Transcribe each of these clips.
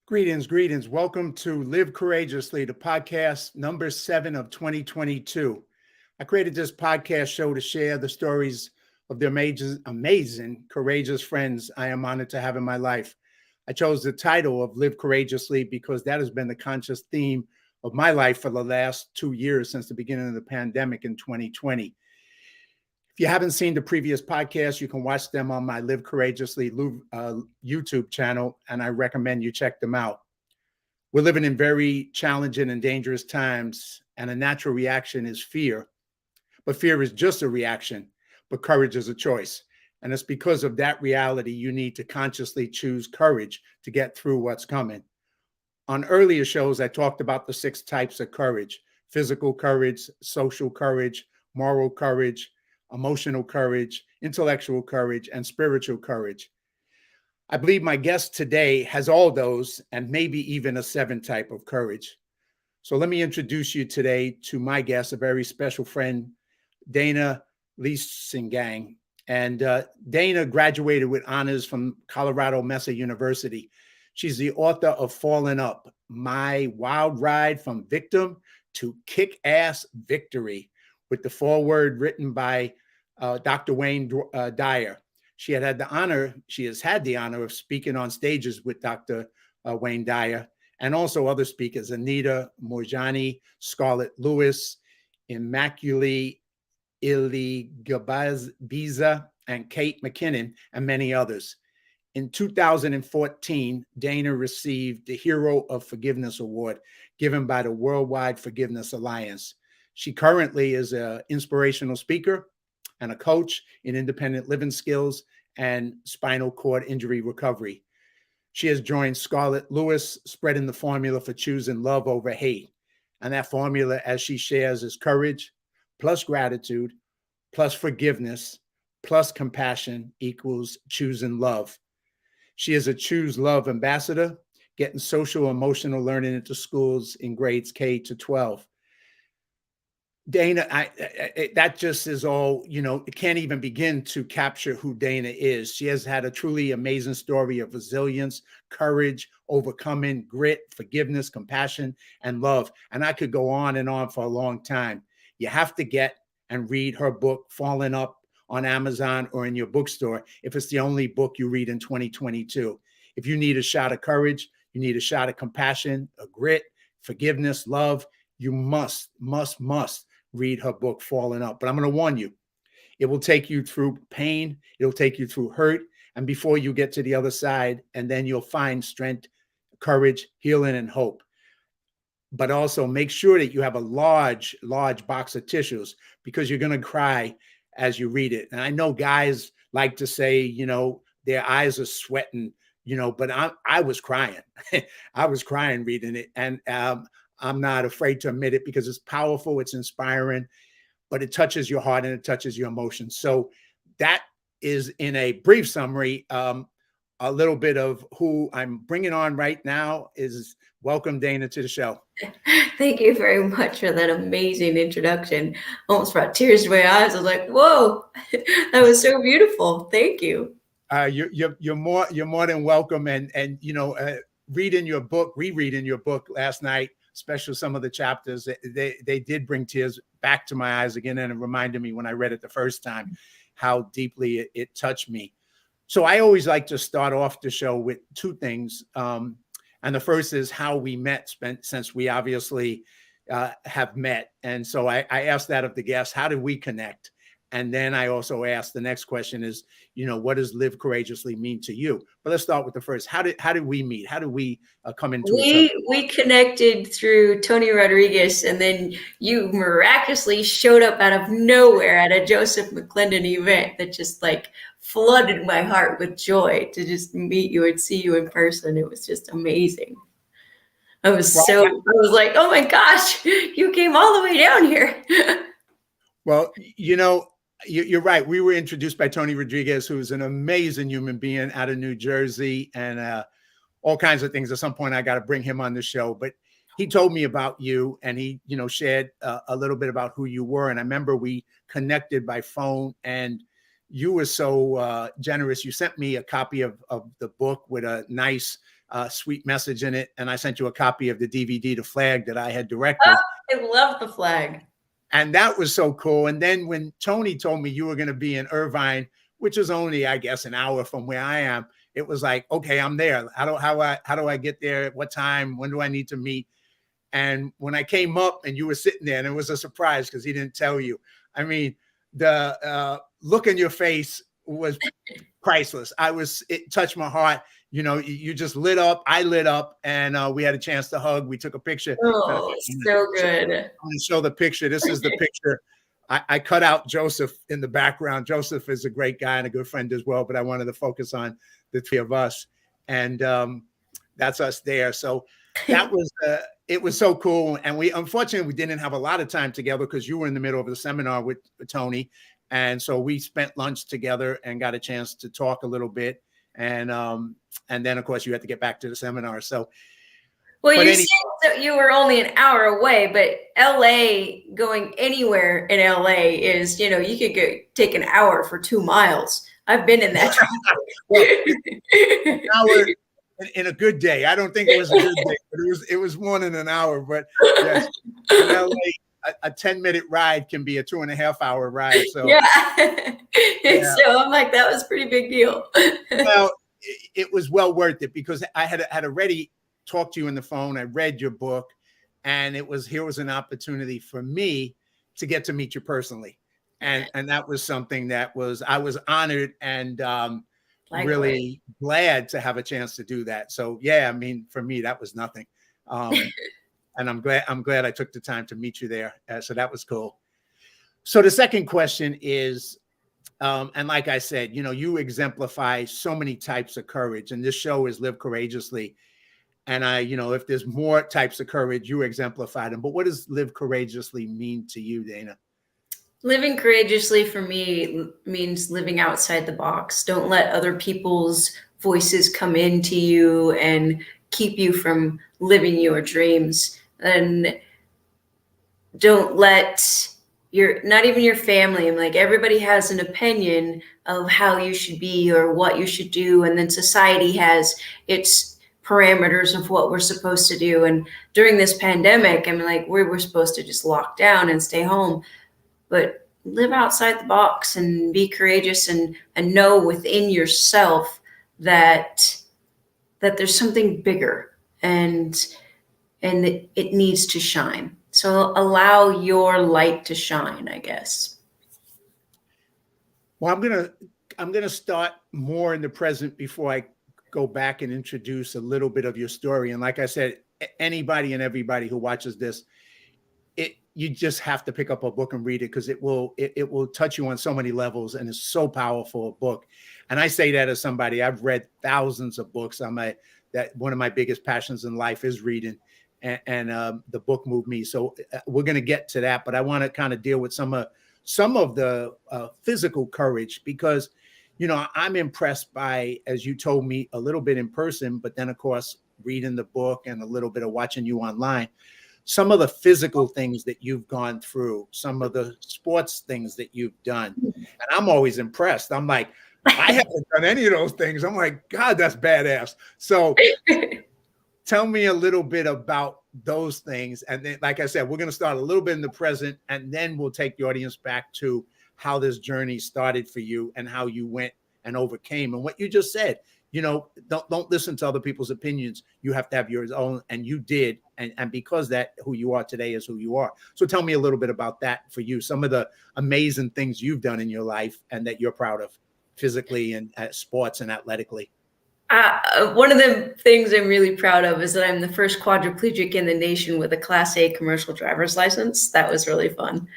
Greetings, greetings. Welcome to Live Courageously, the podcast number 7 of 2022. I created this podcast show to share the stories of the amazing, courageous friends I am honored to have in my life. I chose the title of Live Courageously because that has been the conscious theme of my life for the last 2 years since the beginning of the pandemic in 2020. If you haven't seen the previous podcasts, you can watch them on my Live Courageously YouTube channel, and I recommend you check them out. We're living in very challenging and dangerous times, and a natural reaction is fear. But fear is just a reaction, but courage is a choice. And it's because of that reality you need to consciously choose courage to get through what's coming. On earlier shows, I talked about the 6 types of courage: physical courage, social courage, moral courage, emotional courage, intellectual courage, and spiritual courage. I believe my guest today has all those and maybe even a 7th type of courage. So let me introduce you today to my guest, a very special friend, Dana Liesegang. And Dana graduated with honors from Colorado Mesa University. She's the author of Falling Up, My Wild Ride from Victim to Kick-Ass Victory, with the foreword written by Dr. Dyer. She has had the honor of speaking on stages with Dr. Wayne Dyer, and also other speakers: Anita Morjani, Scarlett Lewis, Immaculée Iligabiza, and Kate McKinnon, and many others. In 2014, Dana received the Hero of Forgiveness Award given by the Worldwide Forgiveness Alliance. She currently is an inspirational speaker and a coach in independent living skills and spinal cord injury recovery. She has joined Scarlett Lewis, spreading the formula for choosing love over hate. And that formula, as she shares, is courage plus gratitude plus forgiveness plus compassion equals choosing love. She is a Choose Love ambassador, getting social emotional learning into schools in grades K to 12. Dana, that just is all, it can't even begin to capture who Dana is. She has had a truly amazing story of resilience, courage, overcoming, grit, forgiveness, compassion, and love. And I could go on and on for a long time. You have to get and read her book, Falling Up, on Amazon or in your bookstore, if it's the only book you read in 2022. If you need a shot of courage, you need a shot of compassion, a grit, forgiveness, love, you must read her book, Falling Up. But I'm going to warn you, it will take you through pain. It'll take you through hurt. And before you get to the other side, and then you'll find strength, courage, healing, and hope. But also make sure that you have a large box of tissues, because you're going to cry as you read it. And I know guys like to say, their eyes are sweating, but I was crying. I was crying reading it. And I'm not afraid to admit it, because it's powerful, it's inspiring, but it touches your heart and it touches your emotions. So that is, in a brief summary, a little bit of who I'm bringing on right now. Is welcome, Dana, to the show. Thank you very much for that amazing introduction. Almost brought tears to my eyes. I was like, whoa, that was so beautiful. Thank you. You're more than welcome. And rereading your book last night, especially some of the chapters, they did bring tears back to my eyes again, and it reminded me when I read it the first time how deeply it touched me. So I always like to start off the show with 2 things. And the first is how we met, since we obviously have met. And so I asked that of the guests: how did we connect? And then I also asked, the next question is, what does Live Courageously mean to you? But let's start with the first. How did we meet? How did we come into each other? We connected through Tony Rodriguez, and then you miraculously showed up out of nowhere at a Joseph McClendon event that just flooded my heart with joy to just meet you and see you in person. It was just amazing. I was like, oh my gosh, you came all the way down here. Well, you're right. We were introduced by Tony Rodriguez, who is an amazing human being out of New Jersey, and all kinds of things. At some point, I got to bring him on the show. But he told me about you, and he, shared a little bit about who you were. And I remember we connected by phone, and you were so generous. You sent me a copy of the book with a nice sweet message in it. And I sent you a copy of the DVD, The Flag, that I had Oh, directed. I love The Flag. And that was so cool. And then when Tony told me you were going to be in Irvine, which is only, I guess, an hour from where I am, it was like, okay, I'm there. How do I get there? At what time? When do I need to meet? And when I came up and you were sitting there, and it was a surprise because he didn't tell you. I mean, the look in your face was priceless. It touched my heart. You know, you just lit up. I lit up, and we had a chance to hug. We took a picture. Oh, so good. I'm going to show the picture. This is the picture. I cut out Joseph in the background. Joseph is a great guy and a good friend as well, but I wanted to focus on the three of us. And that's us there. So that was, it was so cool. And unfortunately, we didn't have a lot of time together because you were in the middle of the seminar with Tony. And so we spent lunch together and got a chance to talk a little bit. And then, of course, you had to get back to the seminar. So, well, you said that you were only an hour away, but LA, going anywhere in LA is, you know, you could go take an hour for 2 miles. I've been in that. An hour in a good day. I don't think it was a good day, but it was more than an hour. But yes, in LA, a 10-minute ride can be a 2.5-hour ride. So yeah. So I'm like, that was a pretty big deal. Well, it was well worth it because I had already talked to you on the phone. I read your book, and here was an opportunity for me to get to meet you personally. And that was something that I was honored and really glad to have a chance to do that. So yeah, I mean, for me, that was nothing. And I'm glad I took the time to meet you there. So that was cool. So the second question is, and like I said, you know, you exemplify so many types of courage, and this show is Live Courageously. And you know, if there's more types of courage, you exemplify them. But what does Live Courageously mean to you, Dana? Living courageously for me means living outside the box. Don't let other people's voices come into you and keep you from living your dreams. And don't let not even your family. I'm like, everybody has an opinion of how you should be or what you should do. And then society has its parameters of what we're supposed to do. And during this pandemic, I'm like, we were supposed to just lock down and stay home, but live outside the box and be courageous and know within yourself that there's something bigger and it needs to shine. So allow your light to shine, I guess. Well, I'm gonna start more in the present before I go back and introduce a little bit of your story. And like I said, anybody and everybody who watches this, you just have to pick up a book and read it because it will touch you on so many levels, and it's so powerful a book. And I say that as somebody, I've read thousands of books. That one of my biggest passions in life is reading, and the book moved me. So we're going to get to that, but I want to kind of deal with some of the physical courage, because you know, I'm impressed by, as you told me a little bit in person, but then of course reading the book and a little bit of watching you online, some of the physical things that you've gone through, some of the sports things that you've done. And I'm always impressed. I'm like, I haven't done any of those things. I'm like, God, that's badass. So tell me a little bit about those things. And then, like I said, we're going to start a little bit in the present, and then we'll take the audience back to how this journey started for you and how you went and overcame. And what you just said, you know, don't listen to other people's opinions. You have to have yours own, and you did. And because that, who you are today is who you are. So tell me a little bit about that for you, some of the amazing things you've done in your life and that you're proud of physically and at sports and athletically. One of the things I'm really proud of is that I'm the first quadriplegic in the nation with a Class A commercial driver's license. That was really fun.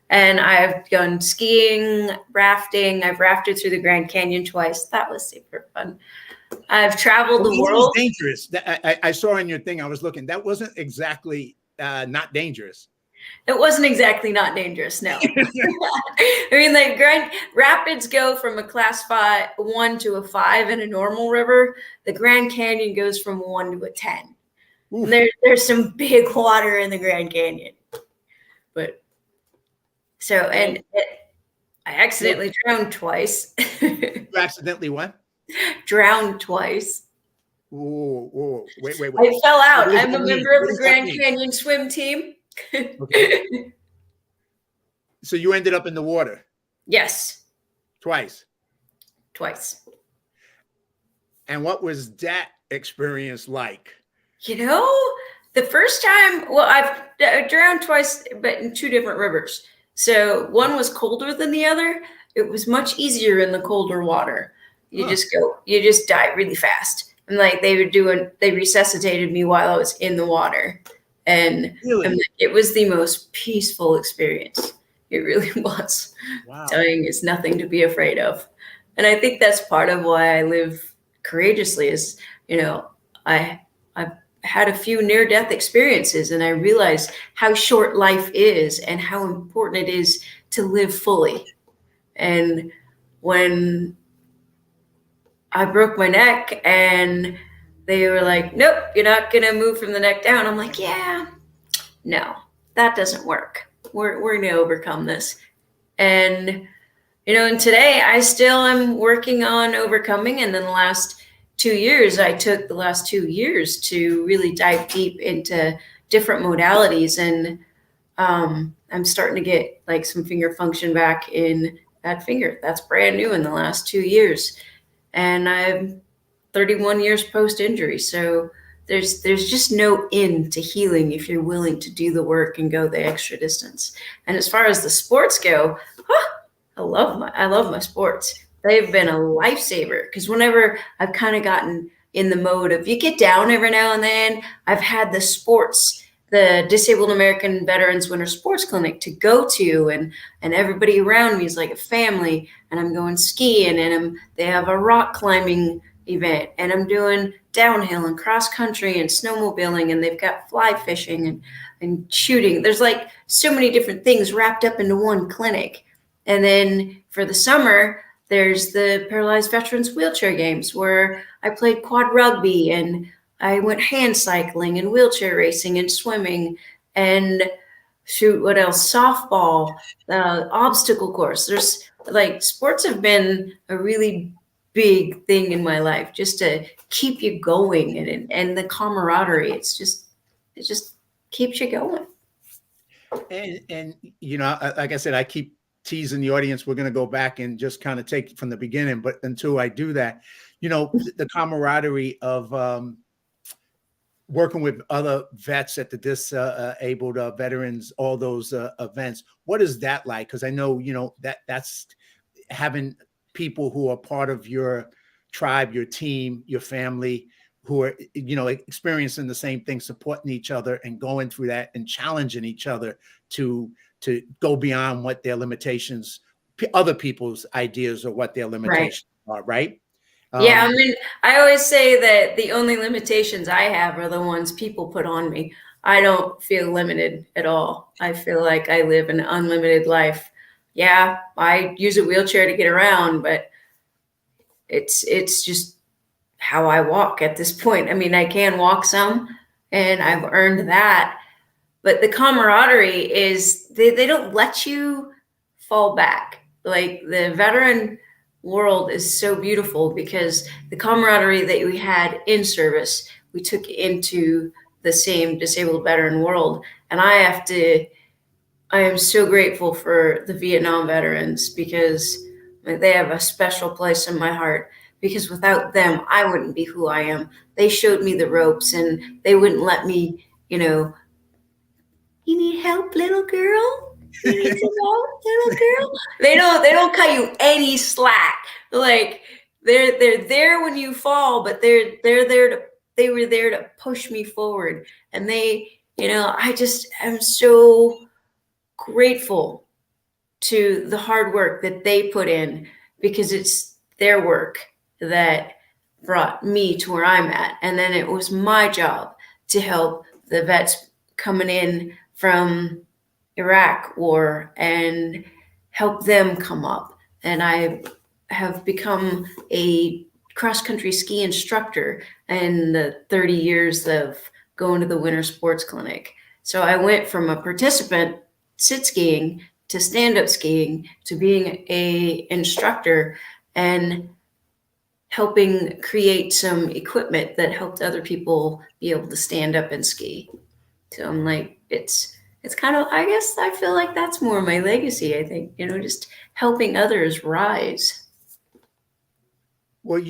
And I've gone skiing, rafting. I've rafted through the Grand Canyon twice. That was super fun. I've traveled the world. It was dangerous. I saw in your thing, I was looking, that wasn't exactly not dangerous. It wasn't exactly not dangerous, no. I mean, like Grand Rapids go from a Class 1 to a 5 in a normal river. The Grand Canyon goes from 1 to a 10. There's some big water in the Grand Canyon. But so, and I accidentally drowned twice. You accidentally what? Drowned twice. Wait. I fell What out. does I'm a that mean? member of What the does that Grand mean? Canyon swim team. Okay. So you ended up in the water Yes, twice. twice. And what was that experience like? You know, the first time, well, I've drowned twice, but in two different rivers. So one was colder than the other. It was much easier in the colder water. Huh, You just die really fast. And like they resuscitated me while I was in the water. And really? it was the most peaceful experience. It really was. Wow. Dying is nothing to be afraid of. And I think that's part of why I live courageously is, you know, I've had a few near-death experiences and I realize how short life is and how important it is to live fully. And when I broke my neck and they were like, nope, you're not going to move from the neck down. I'm like, yeah, no, that doesn't work. We're going to overcome this. And, and today I still am working on overcoming. And then the last 2 years, I took the last 2 years to really dive deep into different modalities. And I'm starting to get like some finger function back in that finger. That's brand new in the last 2 years. And I'm 31 years post injury. So there's just no end to healing if you're willing to do the work and go the extra distance. And as far as the sports go, I love my sports. They've been a lifesaver because whenever I've kind of gotten in the mode of you get down every now and then, I've had the Disabled American Veterans Winter Sports Clinic to go to, and everybody around me is like a family. And I'm going skiing, and they have a rock climbing event, and I'm doing downhill and cross country and snowmobiling, and they've got fly fishing and shooting. There's like so many different things wrapped up into one clinic. And then for the summer, there's the Paralyzed Veterans Wheelchair Games where I played quad rugby and I went hand cycling and wheelchair racing and swimming and shoot, what else? Softball, obstacle course. There's like sports have been a really big thing in my life just to keep you going and the camaraderie. It just keeps you going. And like I said, I keep teasing the audience. We're going to go back and just kind of take it from the beginning. But until I do that, the camaraderie of working with other vets at the disabled veterans, all those events. What is that like? Because I know, that's having people who are part of your tribe, your team, your family, who are, experiencing the same thing, supporting each other and going through that and challenging each other to go beyond what their limitations, other people's ideas or what their limitations are, right? Yeah, I mean, I always say that the only limitations I have are the ones people put on me. I don't feel limited at all. I feel like I live an unlimited life. Yeah, I use a wheelchair to get around, but it's just how I walk at this point. I mean, I can walk some and I've earned that, but the camaraderie is they don't let you fall back. Like the veteran world is so beautiful because the camaraderie that we had in service, we took into the same disabled veteran world. And I am so grateful for the Vietnam veterans because they have a special place in my heart, because without them, I wouldn't be who I am. They showed me the ropes and they wouldn't let me, you need help, little girl? You need some help, little girl? They don't cut you any slack. Like they're there when you fall, but they were there to push me forward. And I just am so grateful to the hard work that they put in, because it's their work that brought me to where I'm at. And then it was my job to help the vets coming in from Iraq war and help them come up. And I have become a cross-country ski instructor in the 30 years of going to the winter sports clinic. So I went from a participant sit skiing to stand-up skiing to being a instructor. And helping create some equipment that helped other people be able to stand up and ski. So I'm like, it's kind of, I guess I feel like that's more my legacy. I think, just helping others rise. Well,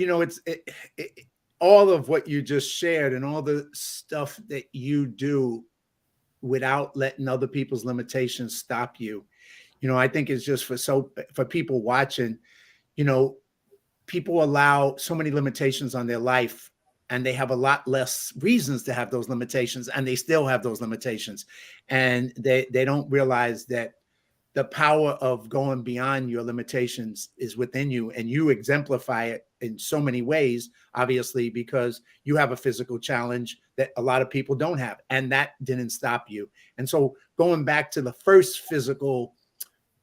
all of what you just shared and all the stuff that you do without letting other people's limitations stop you. I think it's just for people watching, people allow so many limitations on their life, and they have a lot less reasons to have those limitations, and they still have those limitations. And they don't realize that the power of going beyond your limitations is within you, and you exemplify it in so many ways, obviously, because you have a physical challenge that a lot of people don't have, and that didn't stop you. And so going back to the first physical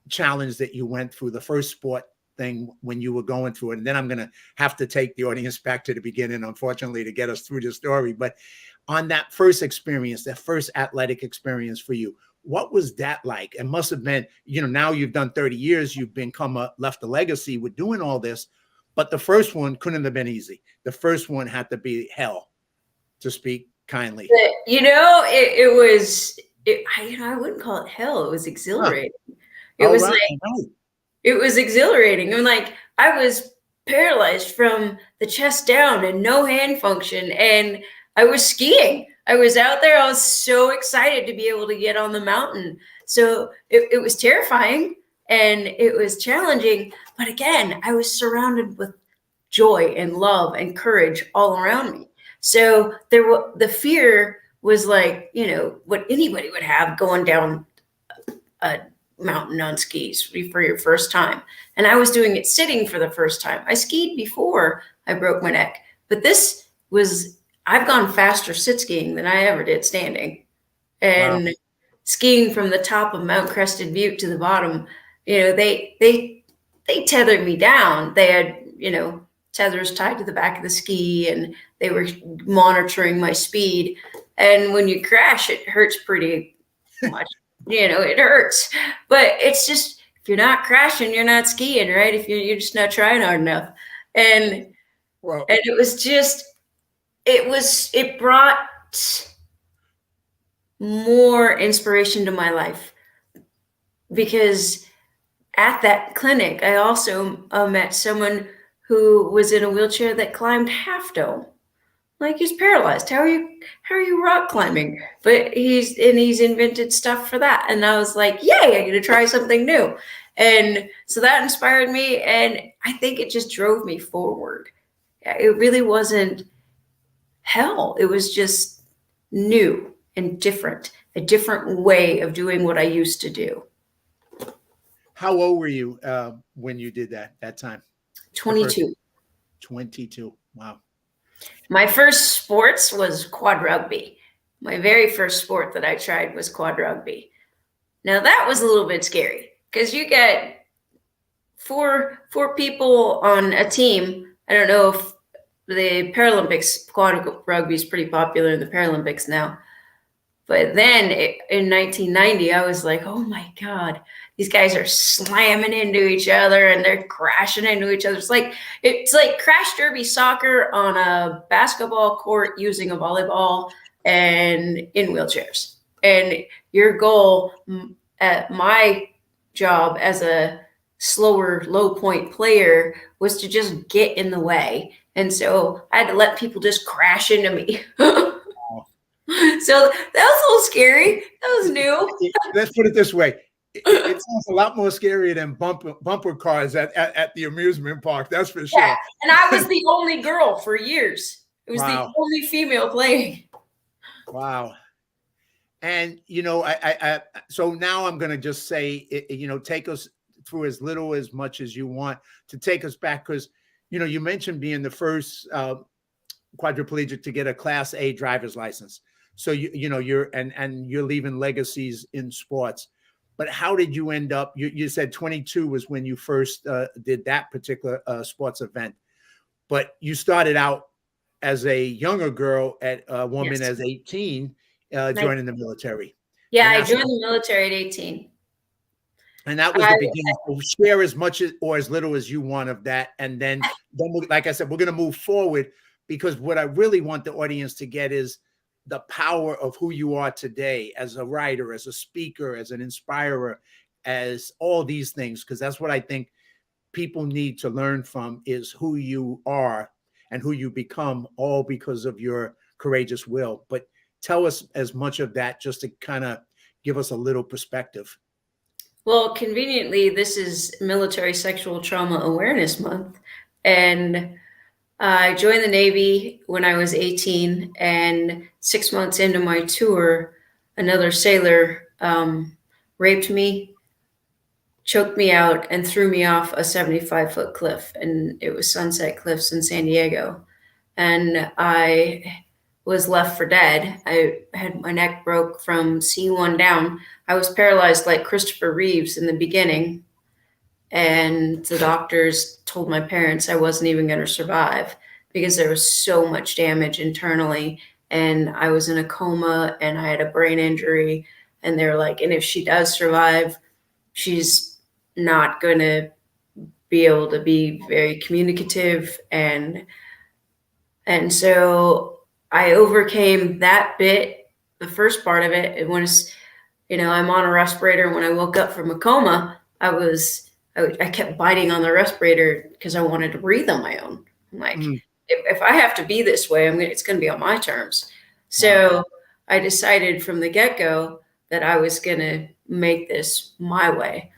challenge that you went through, the first sport thing when you were going through it, and then I'm going to have to take the audience back to the beginning, unfortunately, to get us through the story. But on that first experience, that first athletic experience for you, what was that like? It must have been, now you've done 30 years, you've left a legacy with doing all this, but the first one couldn't have been easy. The first one had to be hell, to speak kindly. It was, I wouldn't call it hell. It was exhilarating. Huh. It was exhilarating. I'm like, I was paralyzed from the chest down and no hand function. And I was skiing. I was out there. I was so excited to be able to get on the mountain. So it was terrifying and it was challenging. But again, I was surrounded with joy and love and courage all around me. So the fear was like, what anybody would have going down a mountain on skis for your first time. And I was doing it sitting for the first time. I skied before I broke my neck, but I've gone faster sit skiing than I ever did standing. And wow. Skiing from the top of Mount Crested Butte to the bottom, they tethered me down. They had, tethers tied to the back of the ski, and they were monitoring my speed. And when you crash, it hurts pretty much. It hurts, but it's just, if you're not crashing, you're not skiing, right? If you're just not trying hard enough. And it was just, it brought more inspiration to my life, because at that clinic, I also met someone who was in a wheelchair that climbed Half Dome. Like, he's paralyzed. How are you rock climbing? But he's invented stuff for that. And I was like, yay, I'm going to try something new. And so that inspired me. And I think it just drove me forward. It really wasn't hell. It was just new and different, a different way of doing what I used to do. How old were you when you did that time? 22. 22. Wow. My first sports was quad rugby. My very first sport that I tried was quad rugby. Now that was a little bit scary, because you get four people on a team. I don't know if the Paralympics, quad rugby is pretty popular in the Paralympics now. But then in 1990, I was like, oh my God, these guys are slamming into each other and they're crashing into each other. It's like crash derby soccer on a basketball court using a volleyball and in wheelchairs. And your goal at my job as a slower, low point player was to just get in the way. And so I had to let people just crash into me. So that was a little scary. That was new. Let's put it this way. It sounds a lot more scary than bumper cars at the amusement park. That's for sure. Yeah, and I was the only girl for years. It was the only female playing. Wow. And, so now I'm going to just say, take us through as little, as much as you want to take us back. Because, you mentioned being the first quadriplegic to get a Class A driver's license. So you're leaving legacies in sports. But how did you end up? You said 22 was when you first did that particular sports event, but you started out as a younger girl, at a woman, yes, as 18, joining the military. Yeah, I joined the military at 18. And that was the beginning. So share as much or as little as you want of that. And then like I said, we're going to move forward, because what I really want the audience to get is the power of who you are today as a writer, as a speaker, as an inspirer, as all these things, because that's what I think people need to learn from, is who you are and who you become, all because of your courageous will. But tell us as much of that, just to kind of give us a little perspective. Well, conveniently, this is Military Sexual Trauma Awareness Month. And I joined the Navy when I was 18, and 6 months into my tour, another sailor raped me, choked me out, and threw me off a 75-foot cliff. And it was Sunset Cliffs in San Diego. And I was left for dead. I had my neck broke from C1 down. I was paralyzed like Christopher Reeves in the beginning. And the doctors told my parents I wasn't even going to survive because there was so much damage internally. And I was in a coma and I had a brain injury. And they were like, and if she does survive, she's not going to be able to be very communicative. And so I overcame that bit, the first part of it. It was, I'm on a respirator. When I woke up from a coma, I kept biting on the respirator because I wanted to breathe on my own. I'm like, if I have to be this way, it's going to be on my terms. So I decided from the get-go that I was going to make this my way.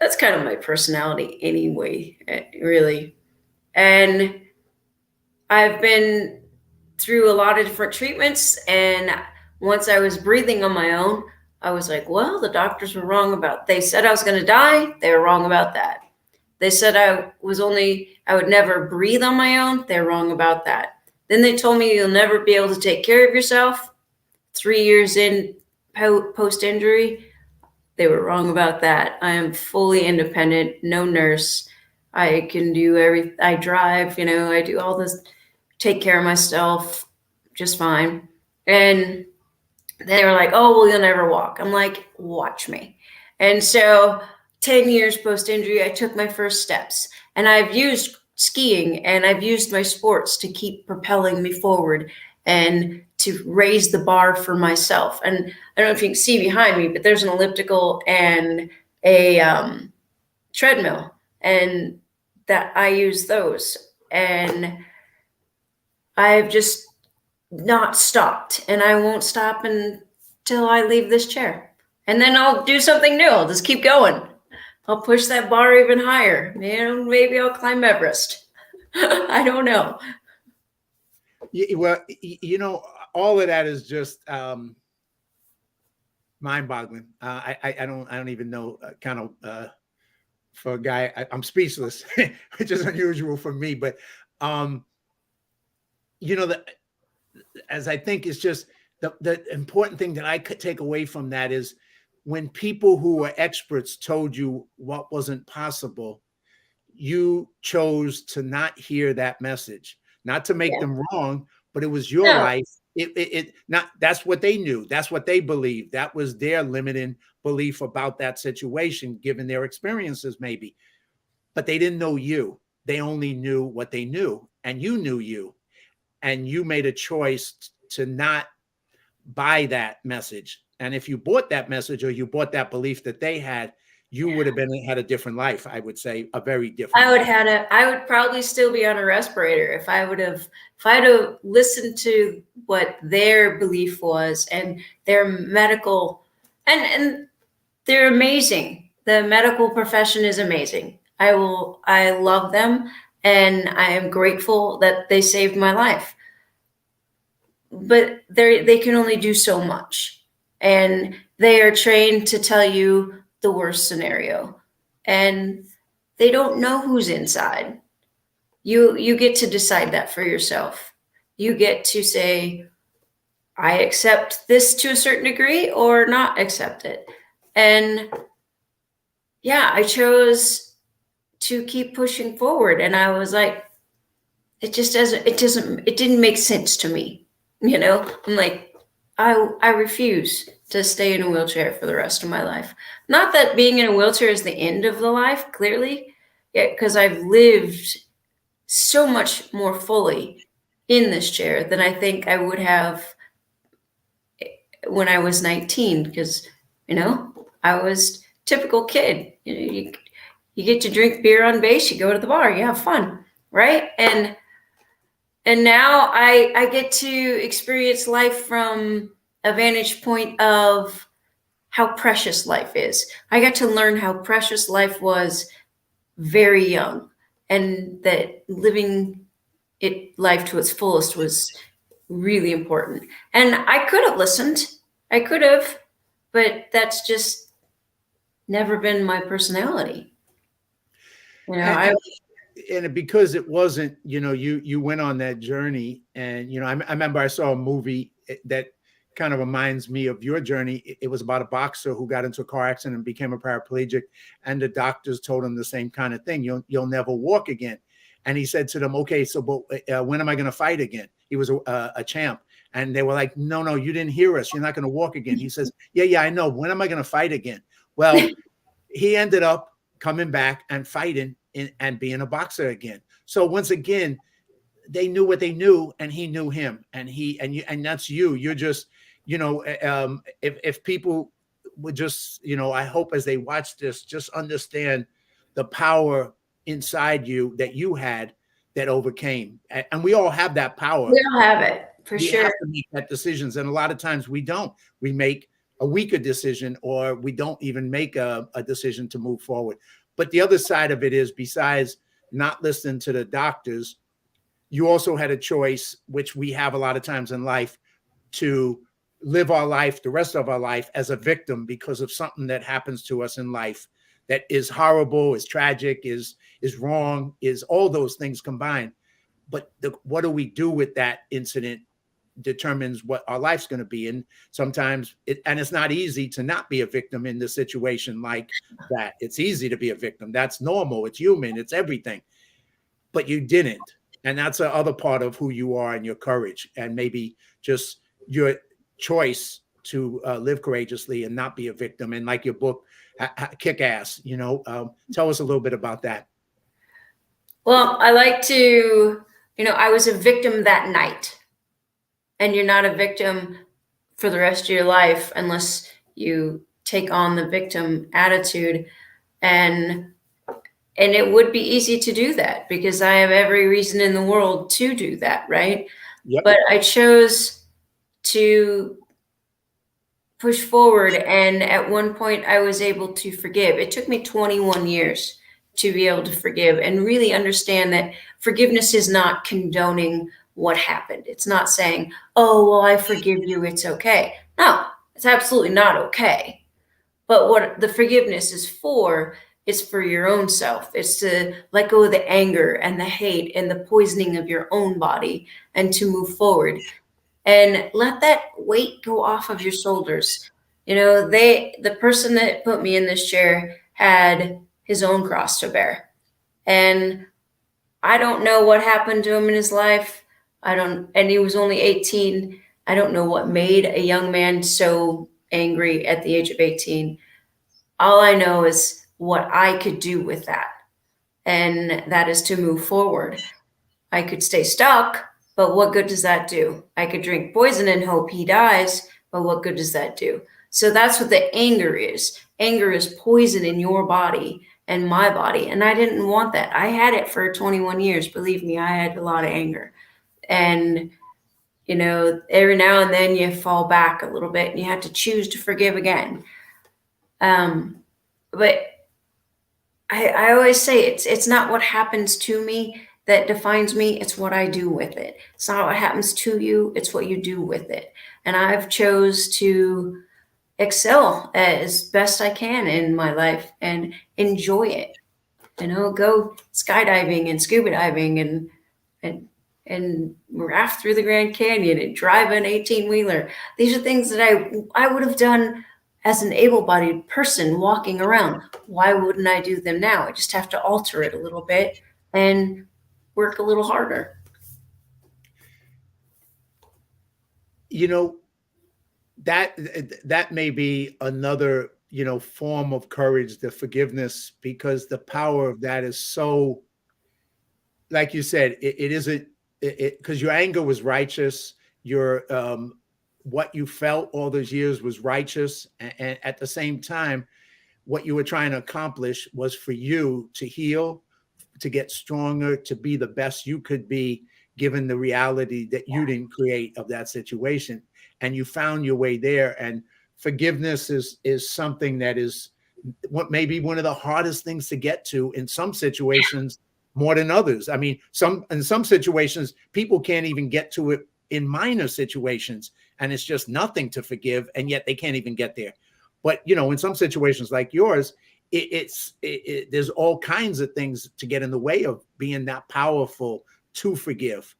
That's kind of my personality anyway, really. And I've been through a lot of different treatments. And once I was breathing on my own, I was like, well, the doctors were wrong they said I was going to die. They were wrong about that. They said I would never breathe on my own. They're wrong about that. Then they told me you'll never be able to take care of yourself. 3 years in post-injury, they were wrong about that. I am fully independent, no nurse. I can do everything. I drive, I do all this, take care of myself just fine. And they were like, oh, well, you'll never walk. I'm like, watch me. And so 10 years post-injury, I took my first steps. And I've used skiing and I've used my sports to keep propelling me forward and to raise the bar for myself. And I don't know if you can see behind me, but there's an elliptical and a treadmill. And that I use those. And I've just not stopped, and I won't stop until I leave this chair. And then I'll do something new. I'll just keep going. I'll push that bar even higher. Maybe I'll climb Everest. I don't know. Well, all of that is just mind-boggling. I don't even know for a guy, I'm speechless, which is unusual for me. But as I think it's just the important thing that I could take away from that is when people who are experts told you what wasn't possible, you chose to not hear that message, not to make them wrong, but it was your life. That's what they knew. That's what they believed. That was their limiting belief about that situation, given their experiences, maybe. But they didn't know you. They only knew what they knew, and you knew you. And you made a choice to not buy that message. And if you bought that message or you bought that belief that they had, you would have had a different life. I would say a very different. I would probably still be on a respirator if I had to listened to what their belief was and their medical, and they're amazing. The medical profession is amazing. I love them, and I am grateful that they saved my life. But they can only do so much, and they are trained to tell you the worst scenario, and they don't know who's inside. You get to decide that for yourself. You get to say, I accept this to a certain degree or not accept it. And yeah, I chose to keep pushing forward. And I was like, it didn't make sense to me. I'm like, I refuse. to stay in a wheelchair for the rest of my life. Not that being in a wheelchair is the end of the life, clearly, because I've lived so much more fully in this chair than I think I would have when I was 19, because, I was typical kid. You get to drink beer on base, you go to the bar, you have fun, right? And now I get to experience life from a vantage point of how precious life is. I got to learn how precious life was very young, and that living life to its fullest was really important. And I could have listened. I could have, but that's just never been my personality. And, and because it wasn't, you went on that journey, and I remember I saw a movie that kind of reminds me of your journey. It was about a boxer who got into a car accident and became a paraplegic, and the doctors told him the same kind of thing: you'll never walk again. And he said to them, "Okay, so but when am I going to fight again?" He was a champ, and they were like, "No, you didn't hear us. You're not going to walk again." He says, "Yeah, I know. When am I going to fight again?" Well, he ended up coming back and fighting and being a boxer again. So once again, they knew what they knew, and he knew him, and that's you. You're just, if people would just, I hope as they watch this, just understand the power inside you that you had that overcame. And we all have that power. We all have it, for We sure. have to make that decisions. And a lot of times we don't. We make a weaker decision, or we don't even make a decision to move forward. But the other side of it is, besides not listening to the doctors, you also had a choice, which we have a lot of times in life, to live our life, the rest of our life, as a victim because of something that happens to us in life that is horrible, is tragic, is wrong, is all those things combined. But what do we do with that incident determines what our life's going to be. And sometimes it's not easy to not be a victim in the situation like that. It's easy to be a victim. That's normal. It's human. It's everything. But you didn't. And that's the other part of who you are, and your courage, and maybe just your choice to live courageously and not be a victim. And like your book, Kick Ass, tell us a little bit about that. Well, I like to, I was a victim that night. And you're not a victim for the rest of your life unless you take on the victim attitude. And it would be easy to do that, because I have every reason in the world to do that, right? Yep. But I chose to push forward. And at one point I was able to forgive. It took me 21 years to be able to forgive and really understand that forgiveness is not condoning what happened. It's not saying, "Oh, well, I forgive you, it's okay." No, it's absolutely not okay. But what the forgiveness is for your own self. It's to let go of the anger and the hate and the poisoning of your own body, and to move forward and let that weight go off of your shoulders. The person that put me in this chair had his own cross to bear. And I don't know what happened to him in his life. And he was only 18. I don't know what made a young man so angry at the age of 18. All I know is what I could do with that. And that is to move forward. I could stay stuck, but what good does that do? I could drink poison and hope he dies, but what good does that do? So that's what the anger is. Anger is poison in your body and my body. And I didn't want that. I had it for 21 years. Believe me, I had a lot of anger. And, every now and then you fall back a little bit and you have to choose to forgive again. But I always say it's not what happens to me that defines me. It's what I do with it. It's not what happens to you. It's what you do with it. And I've chose to excel as best I can in my life and enjoy it. Go skydiving and scuba diving and raft through the Grand Canyon and drive an 18-wheeler. These are things that I would have done as an able-bodied person walking around. Why wouldn't I do them now? I just have to alter it a little bit and work a little harder. that may be another, form of courage, the forgiveness, because the power of that is so, like you said, it isn't it because your anger was righteous. Your what you felt all those years was righteous, and at the same time, what you were trying to accomplish was for you to heal, to get stronger, to be the best you could be, given the reality that you didn't create of that situation. And you found your way there. And forgiveness is something that is what may be one of the hardest things to get to in some situations more than others. I mean, in some situations, people can't even get to it in minor situations, and it's just nothing to forgive, and yet they can't even get there. But in some situations like yours, there's all kinds of things to get in the way of being that powerful to forgive.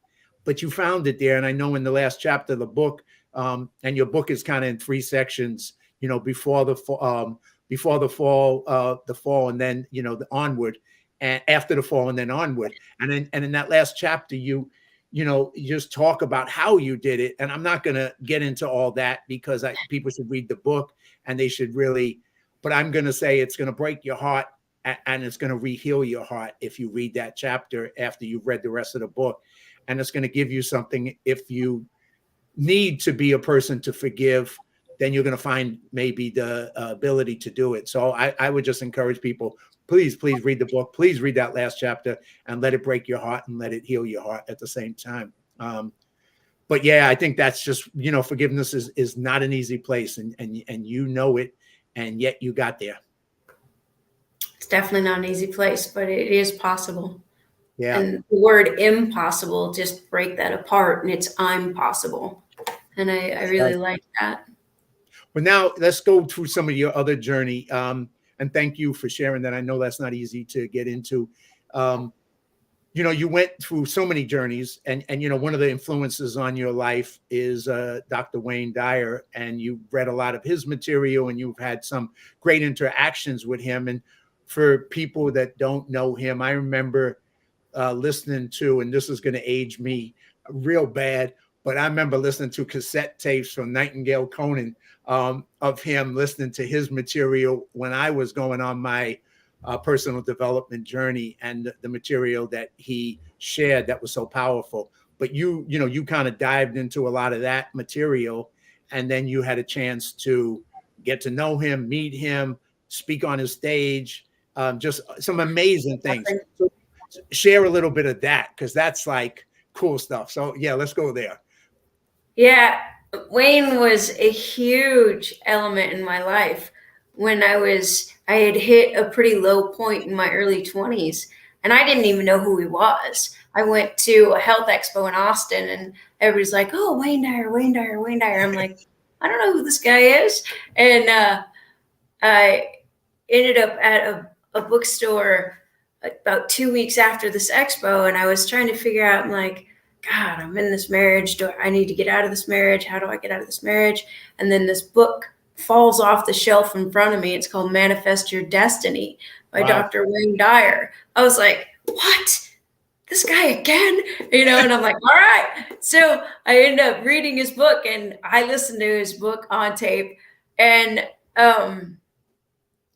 But you found it there, and I know in the last chapter of the book, and your book is kind of in three sections. Before the fall, the fall, and then the onward, and after the fall, and then onward. And in that last chapter, you just talk about how you did it. And I'm not going to get into all that because people should read the book, and they should really. But I'm going to say it's going to break your heart, and it's going to re-heal your heart if you read that chapter after you've read the rest of the book. And it's going to give you something. If you need to be a person to forgive, then you're going to find maybe the ability to do it. So I would just encourage people, please read the book. Please read that last chapter and let it break your heart and let it heal your heart at the same time. But yeah, I think that's just, forgiveness is not an easy place, and you know it, and yet you got there. It's definitely not an easy place, but it is possible. Yeah. And the word impossible, just break that apart, and it's I'm possible. And I really like that. Well, now let's go through some of your other journey. And thank you for sharing that. I know that's not easy to get into. You went through so many journeys, and one of the influences on your life is Dr. Wayne Dyer, and you read a lot of his material, and you've had some great interactions with him. And for people that don't know him, I remember listening to, and this is going to age me real bad, but I remember listening to cassette tapes from Nightingale Conan of him listening to his material when I was going on my personal development journey, and the material that he shared that was so powerful. But you kind of dived into a lot of that material, and then you had a chance to get to know him, meet him, speak on his stage, just some amazing things. So share a little bit of that, because that's like cool stuff. So yeah, let's go there. Yeah, Wayne was a huge element in my life when I had hit a pretty low point in my early 20s, and I didn't even know who he was. I went to a health expo in Austin, and everybody's like, "Oh, Wayne Dyer, Wayne Dyer, Wayne Dyer." I'm like, I don't know who this guy is. And I ended up at a bookstore about 2 weeks after this expo, and I was trying to figure out, I'm like, God, I'm in this marriage. Do I need to get out of this marriage? How do I get out of this marriage? And then this book falls off the shelf in front of me. It's called Manifest Your Destiny by Dr. Wayne Dyer. I was like, what? This guy again? And I'm like, all right. So I ended up reading his book, and I listened to his book on tape, and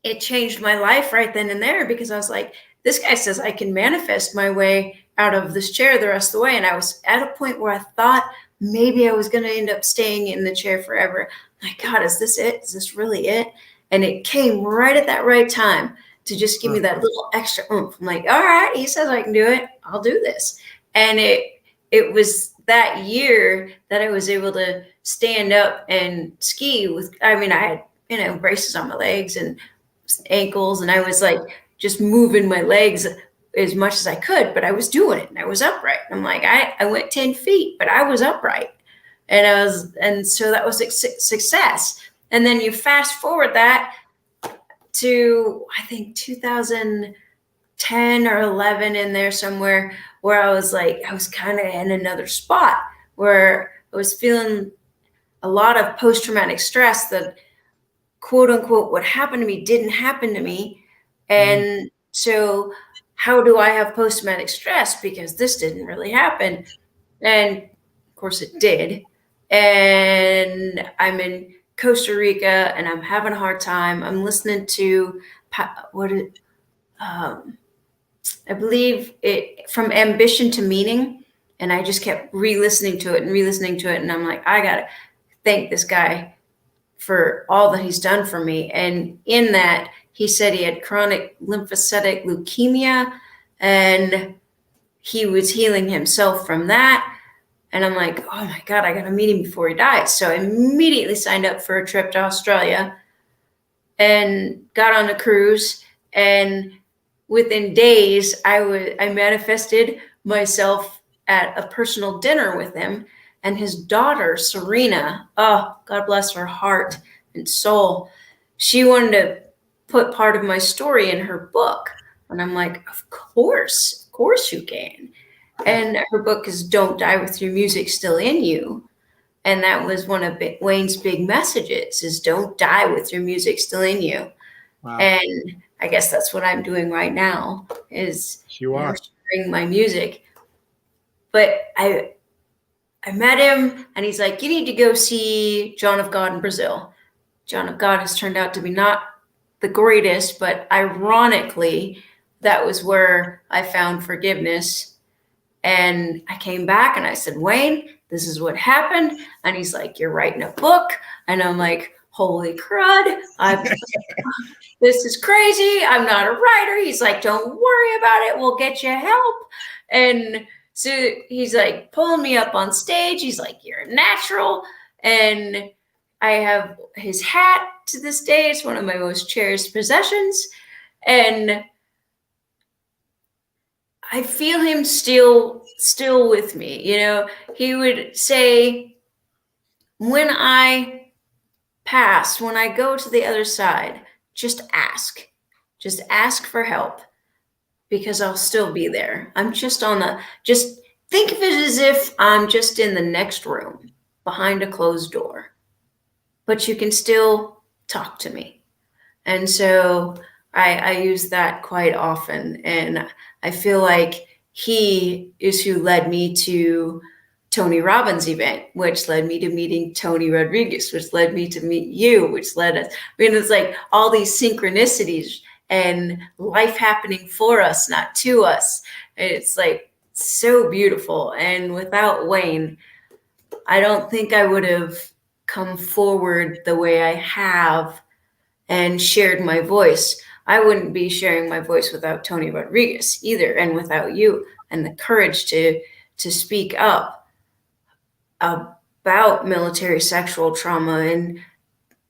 it changed my life right then and there, because I was like, this guy says I can manifest my way out of this chair the rest of the way. And I was at a point where I thought maybe I was going to end up staying in the chair forever. My God, is this it? Is this really it? And it came right at that right time to just give me that little extra oomph. I'm like, all right, he says I can do it. I'll do this. And it was that year that I was able to stand up and ski with, I had, braces on my legs and ankles, and I was like just moving my legs as much as I could, but I was doing it, and I was upright. I'm like, I went 10 feet, but I was upright. And so that was a success. And then you fast forward that to, I think 2010 or 11, in there somewhere, where I was kind of in another spot where I was feeling a lot of post-traumatic stress that, quote unquote, what happened to me didn't happen to me. And so how do I have post-traumatic stress? Because this didn't really happen. And of course it did. And I'm in Costa Rica and I'm having a hard time. I'm listening to I believe it from Ambition to Meaning. And I just kept re-listening to it and re-listening to it. And I'm like, I gotta thank this guy for all that he's done for me. And in that, he said he had chronic lymphocytic leukemia and he was healing himself from that. And I'm like, oh my God, I got to meet him before he dies. So I immediately signed up for a trip to Australia and got on a cruise. And within days, I manifested myself at a personal dinner with him. And his daughter, Serena, oh, God bless her heart and soul, she wanted to put part of my story in her book. And I'm like, of course you can. And her book is Don't Die With Your Music Still in You. And that was one of Wayne's big messages is don't die with your music still in you. Wow. And I guess that's what I'm doing right now is sharing my music. But I met him and he's like, you need to go see John of God in Brazil. John of God has turned out to be not the greatest, but ironically, that was where I found forgiveness. And I came back and I said, Wayne, this is what happened. And he's like, you're writing a book. And I'm like, holy crud. This is crazy. I'm not a writer. He's like, don't worry about it. We'll get you help. And so he's like pulling me up on stage. He's like, you're a natural. And I have his hat to this day. It's one of my most cherished possessions. And I feel him still with me. You know, he would say, when I pass, when I go to the other side, just ask for help because I'll still be there. I'm just think of it as if I'm just in the next room behind a closed door, but you can still talk to me. And so I use that quite often. And I feel like he is who led me to Tony Robbins' event, which led me to meeting Tony Rodriguez, which led me to meet you, which led us. I mean, it's like all these synchronicities and life happening for us, not to us. It's like so beautiful. And without Wayne, I don't think I would have come forward the way I have and shared my voice. I wouldn't be sharing my voice without Tony Rodriguez either, and without you and the courage to speak up about military sexual trauma. And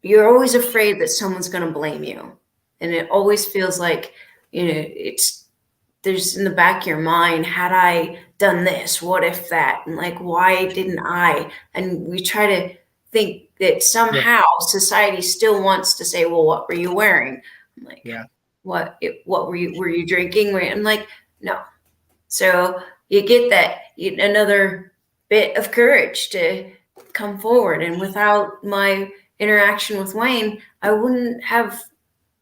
you're always afraid that someone's going to blame you. And it always feels like, you know, there's in the back of your mind, had I done this, what if that? And like, why didn't I? And we try to think that somehow society still wants to say, well, what were you wearing? I'm like, what were you drinking? I'm like, no. So you get that, another bit of courage to come forward. And without my interaction with Wayne, I wouldn't have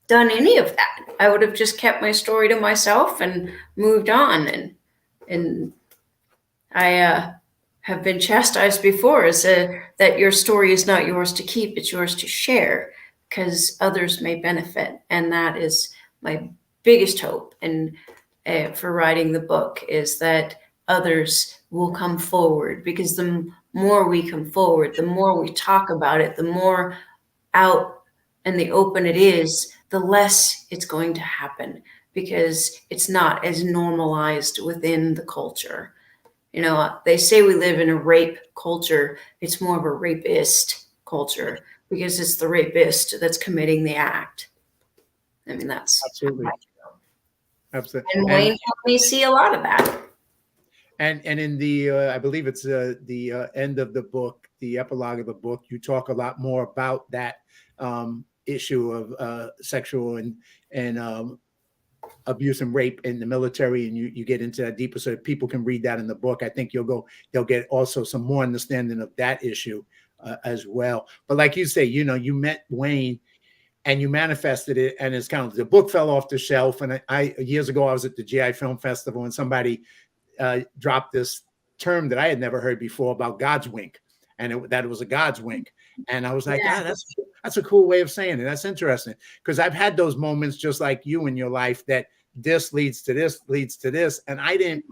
done any of that. I would have just kept my story to myself and moved on. And I have been chastised before as that your story is not yours to keep, it's yours to share, because others may benefit. And that is my biggest hope. And for writing the book is that others will come forward, because the more we come forward, the more we talk about it, the more out in the open it is, the less it's going to happen, because it's not as normalized within the culture. You know, they say we live in a rape culture. It's more of a rapist culture, because it's the rapist that's committing the act. I mean, that's absolutely. Absolutely. And Wayne helped me see a lot of that. And in the, I believe it's the end of the book, the epilogue of the book, you talk a lot more about that issue of sexual and abuse and rape in the military, and you get into that deeper, so that people can read that in the book. I think they'll get also some more understanding of that issue as well. But like you say, you know, you met Wayne and you manifested it, and it's kind of, the book fell off the shelf. And I years ago, I was at the GI Film Festival, and somebody dropped this term that I had never heard before about God's wink. and that it was a God's wink. And I was like, Yeah. that's a cool way of saying it. That's interesting, because I've had those moments just like you in your life, that this leads to this, leads to this, and I didn't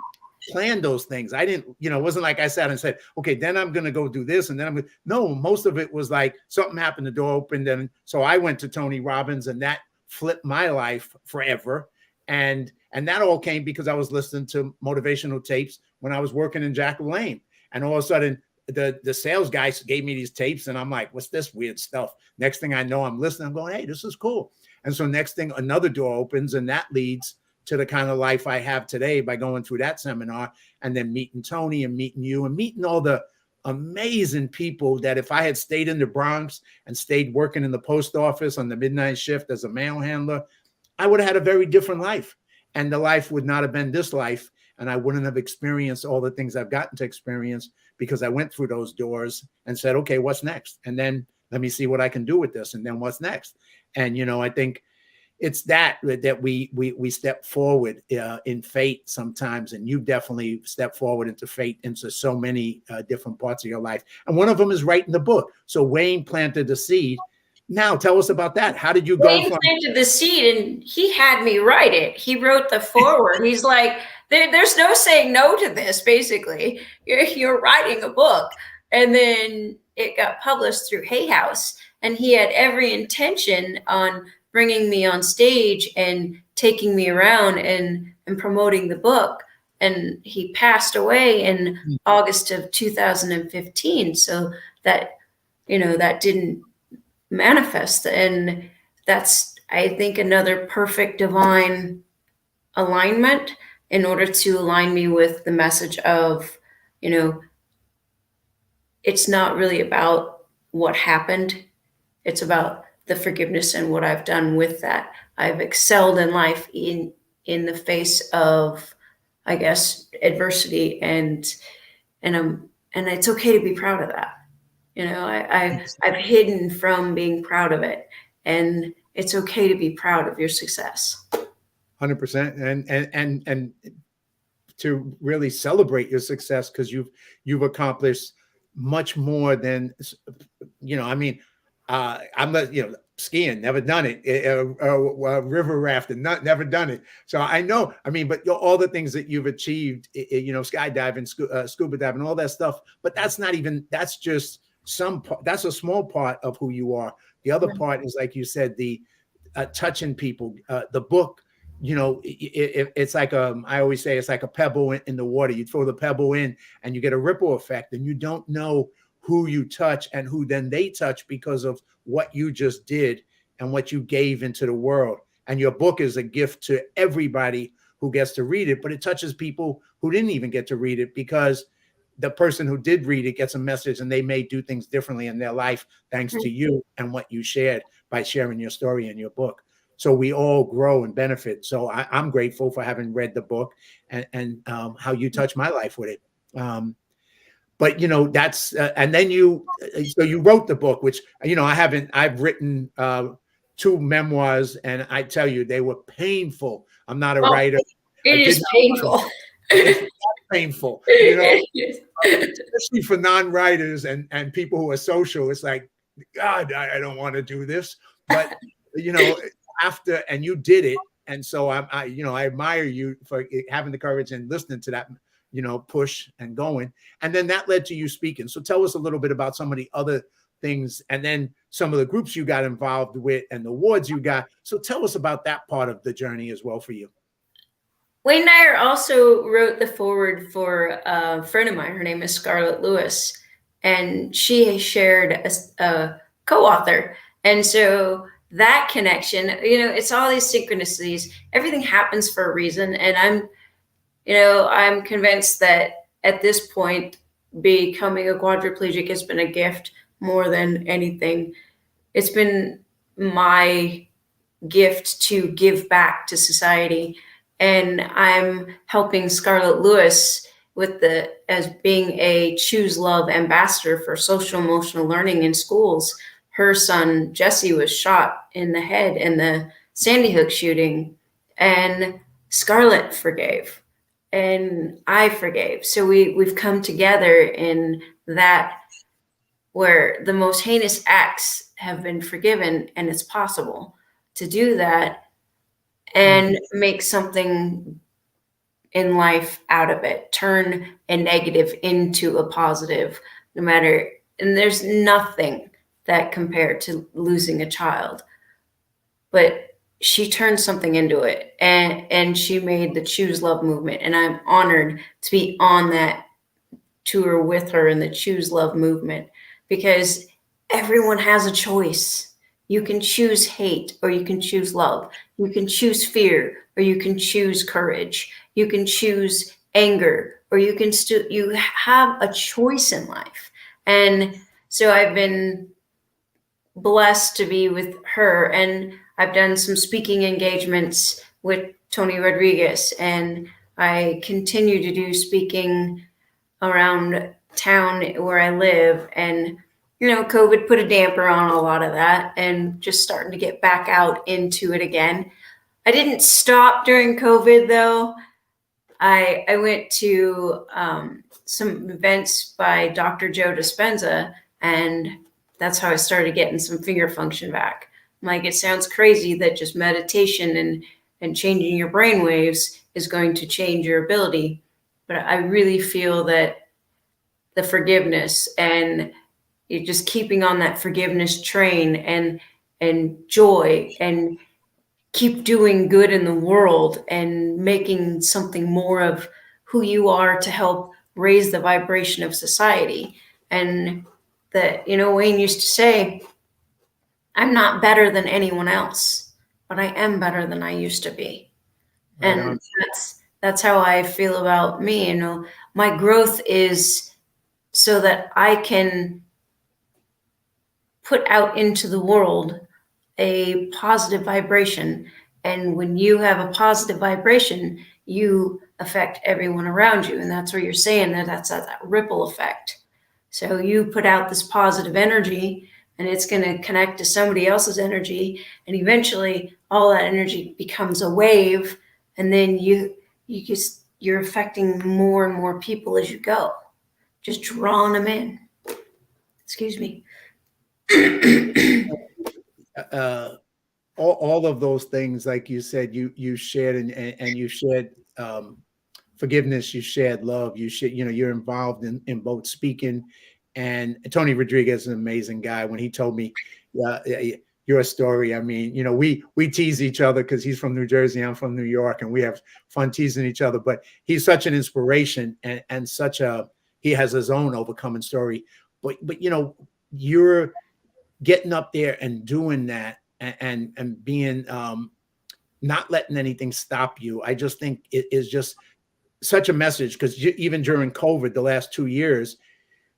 plan those things. I didn't, it wasn't like I sat and said, okay, then I'm going to go do this. And then no, most of it was like something happened, the door opened. And so I went to Tony Robbins, and that flipped my life forever. And that all came because I was listening to motivational tapes when I was working in Jack Lane. And all of a sudden the sales guys gave me these tapes, and I'm like, what's this weird stuff? Next thing I know, I'm listening, I'm going, hey, this is cool. And so next thing, another door opens, and that leads to the kind of life I have today by going through that seminar, and then meeting Tony and meeting you and meeting all the amazing people that if I had stayed in the Bronx and stayed working in the post office on the midnight shift as a mail handler, I would have had a very different life. And the life would not have been this life. And I wouldn't have experienced all the things I've gotten to experience, because I went through those doors and said, okay, what's next? And then let me see what I can do with this. And then what's next? And, I think it's that we step forward in fate sometimes, and you definitely step forward into fate into so many different parts of your life. And one of them is writing the book. So Wayne planted the seed. Now tell us about that. How did you go Wayne planted the seed, and he had me write it. He wrote the foreword. He's like, there's no saying no to this. Basically, you're writing a book, and then it got published through Hay House, and he had every intention on bringing me on stage and taking me around and promoting the book. And he passed away in August of 2015. So that, that didn't manifest. And that's, I think, another perfect divine alignment in order to align me with the message of, it's not really about what happened. It's about the forgiveness and what I've done with that. I've excelled in life in the face of, I guess, adversity, and it's okay to be proud of that. I've hidden from being proud of it, and it's okay to be proud of your success. 100%, and to really celebrate your success, because you've accomplished much more than, I'm not, skiing, never done it. River rafting, never done it. So I know, but all the things that you've achieved, skydiving, scuba diving, all that stuff. But that's just some part. That's a small part of who you are. The other part is, like you said, the touching people. The book, it's like I always say, it's like a pebble in the water. You throw the pebble in, and you get a ripple effect, and you don't know who you touch and who then they touch because of what you just did and what you gave into the world. And your book is a gift to everybody who gets to read it, but it touches people who didn't even get to read it, because the person who did read it gets a message, and they may do things differently in their life thanks to you and what you shared by sharing your story in your book. So we all grow and benefit. So I'm grateful for having read the book and how you touch my life with it. But that's and then you wrote the book, which I've written 2 memoirs, and I tell you, they were painful. I'm not a writer. It is painful. It's painful, especially for non-writers and people who are social. It's like, God, I don't want to do this, but after, and you did it, and so I admire you for having the courage and listening to that push and going. And then that led to you speaking. So tell us a little bit about some of the other things, and then some of the groups you got involved with and the awards you got. So tell us about that part of the journey as well for you. Wayne Dyer also wrote the foreword for a friend of mine. Her name is Scarlett Lewis, and she shared a co-author. And so that connection, it's all these synchronicities. Everything happens for a reason. And I'm convinced that at this point, becoming a quadriplegic has been a gift more than anything. It's been my gift to give back to society. And I'm helping Scarlett Lewis as being a Choose Love ambassador for social emotional learning in schools. Her son, Jesse, was shot in the head in the Sandy Hook shooting, and Scarlett forgave. And I forgave. So we've come together in that where the most heinous acts have been forgiven, and it's possible to do that and make something in life out of it, turn a negative into a positive, no matter, and there's nothing that compared to losing a child. But she turned something into it, and she made the Choose Love movement. And I'm honored to be on that tour with her in the Choose Love movement, because everyone has a choice. You can choose hate or you can choose love. You can choose fear or you can choose courage. You can choose anger or you can you have a choice in life. And so I've been blessed to be with her, and I've done some speaking engagements with Tony Rodriguez, and I continue to do speaking around town where I live. And COVID put a damper on a lot of that, and just starting to get back out into it again. I didn't stop during COVID though. I went to some events by Dr. Joe Dispenza, and that's how I started getting some finger function back. Like, it sounds crazy that just meditation and changing your brain waves is going to change your ability. But I really feel that the forgiveness, and you're just keeping on that forgiveness train, and joy, and keep doing good in the world and making something more of who you are to help raise the vibration of society. And that, Wayne used to say, I'm not better than anyone else, but I am better than I used to be. Right And on. that's how I feel about me. My growth is so that I can put out into the world a positive vibration. And when you have a positive vibration, you affect everyone around you. And that's where you're saying that's that ripple effect. So you put out this positive energy, and it's going to connect to somebody else's energy. And eventually all that energy becomes a wave. And then you're affecting more and more people as you go, just drawing them in. Excuse me. All of those things, like you said, you shared, and you shared forgiveness, you shared love, you shared, you're involved in both speaking. And Tony Rodriguez is an amazing guy. When he told me your story, I mean, we tease each other because he's from New Jersey, I'm from New York, and we have fun teasing each other. But he's such an inspiration, and he has his own overcoming story. But you're getting up there and doing that, and being not letting anything stop you. I just think it is just such a message, because even during COVID, the last 2 years,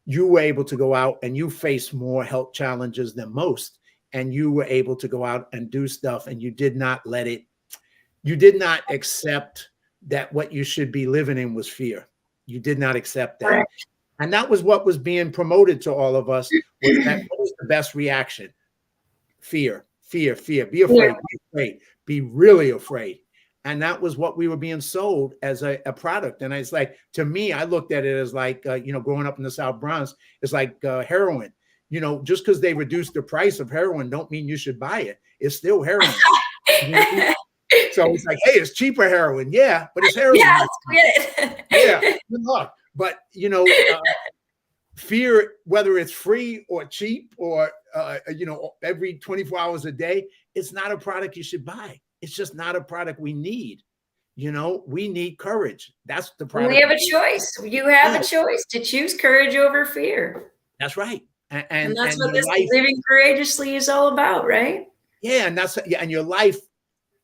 you were able to go out and you faced more health challenges than most. And you were able to go out and do stuff, and you did not accept that what you should be living in was fear. You did not accept that. Correct. And that was what was being promoted to all of us. What was the best reaction? Fear. Be afraid. Be afraid. Be really afraid. And that was what we were being sold as a product. And it's like, to me, I looked at it as like, growing up in the South Bronx, it's like heroin. Just because they reduced the price of heroin don't mean you should buy it. It's still heroin. So it's like, hey, it's cheaper heroin. Yeah, but it's heroin. Yeah, let's get it. Yeah, good luck. But, fear, whether it's free or cheap or, every 24 hours a day, it's not a product you should buy. It's just not a product we need. We need courage. That's the product. We have a choice. You have a choice to choose courage over fear. That's right. And that's what this living courageously is all about, right? Yeah, and your life,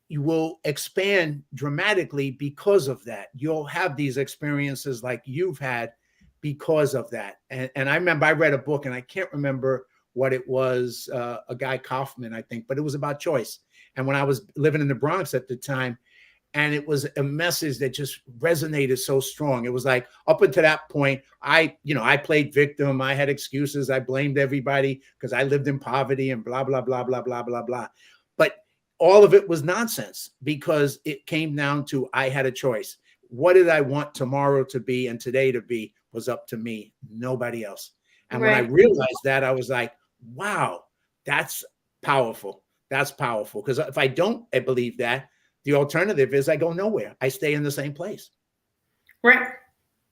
you will expand dramatically because of that. You'll have these experiences like you've had because of that. And I remember I read a book, and I can't remember what it was, a guy Kaufman, I think, but it was about choice. And when I was living in the Bronx at the time, and it was a message that just resonated so strong. It was like, up until that point, I played victim. I had excuses. I blamed everybody because I lived in poverty and blah, blah, blah, blah, blah, blah, blah. But all of it was nonsense, because it came down to, I had a choice. What did I want tomorrow to be and today to be was up to me, nobody else. And when I Right. realized that, I was like, wow, that's powerful. That's powerful. Because if I don't believe that, the alternative is I go nowhere. I stay in the same place. Right.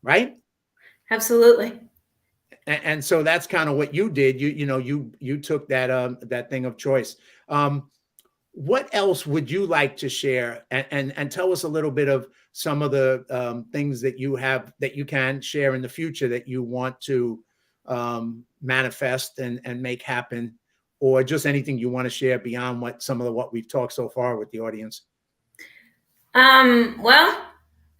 Right. Absolutely. And so that's kind of what you did. You took that thing of choice. What else would you like to share, and tell us a little bit of some of the things that you have that you can share in the future that you want to manifest and make happen, or just anything you want to share beyond what we've talked so far with the audience. Well,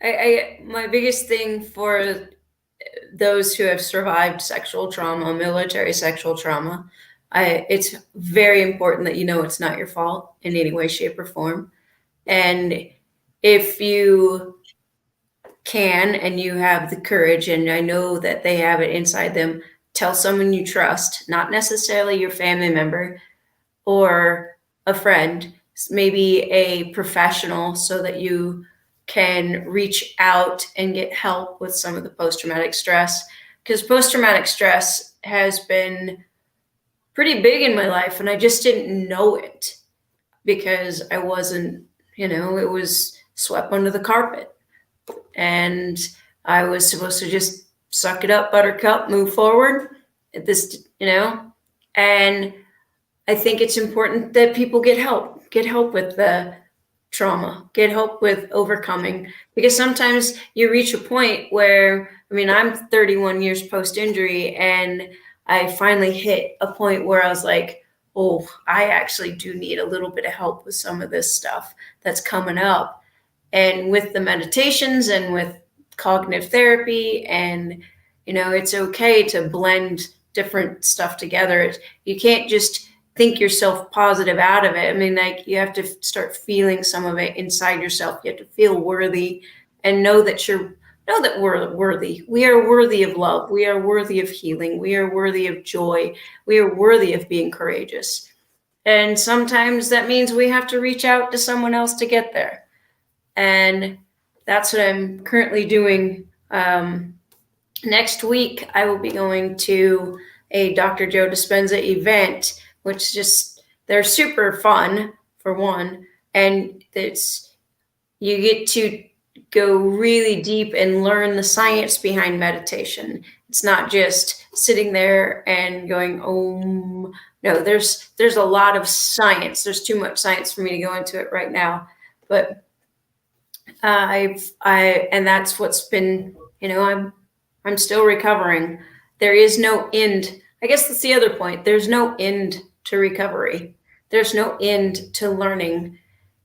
I my biggest thing for those who have survived sexual trauma, military sexual trauma, it's very important that you know it's not your fault in any way, shape, or form. And if you can and you have the courage, and I know that they have it inside them, tell someone you trust, not necessarily your family member or a friend, maybe a professional, so that you can reach out and get help with some of the post-traumatic stress. Because post-traumatic stress has been pretty big in my life, and I just didn't know it because I wasn't, it was swept under the carpet. And I was supposed to just suck it up, buttercup, move forward. And I think it's important that people get help with the trauma, get help with overcoming, because sometimes you reach a point where, I'm 31 years post-injury, and I finally hit a point where I was like, oh, I actually do need a little bit of help with some of this stuff that's coming up. And with the meditations and with cognitive therapy, and, it's okay to blend different stuff together. You can't just think yourself positive out of it. You have to start feeling some of it inside yourself. You have to feel worthy and know that we're worthy. We are worthy of love. We are worthy of healing. We are worthy of joy. We are worthy of being courageous. And sometimes that means we have to reach out to someone else to get there. And that's what I'm currently doing. Next week, I will be going to a Dr. Joe Dispenza event, which they're super fun, for one. And you get to go really deep and learn the science behind meditation. It's not just sitting there and going, oh, no, there's a lot of science. There's too much science for me to go into it right now. But and that's what's been, I'm still recovering. There is no end. I guess that's the other point. There's no end to recovery. There's no end to learning,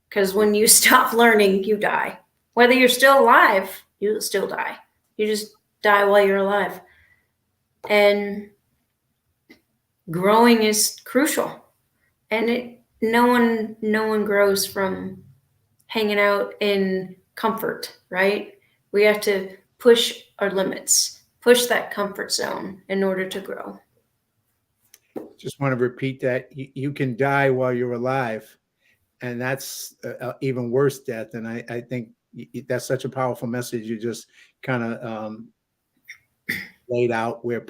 because when you stop learning, you die. Whether you're still alive, you'll still die. You just die while you're alive. And growing is crucial. And no one grows from hanging out in comfort, right? We have to push our limits, push that comfort zone in order to grow. Just want to repeat that you can die while you're alive, and that's even worse death. And I think that's such a powerful message you just kind of laid out, where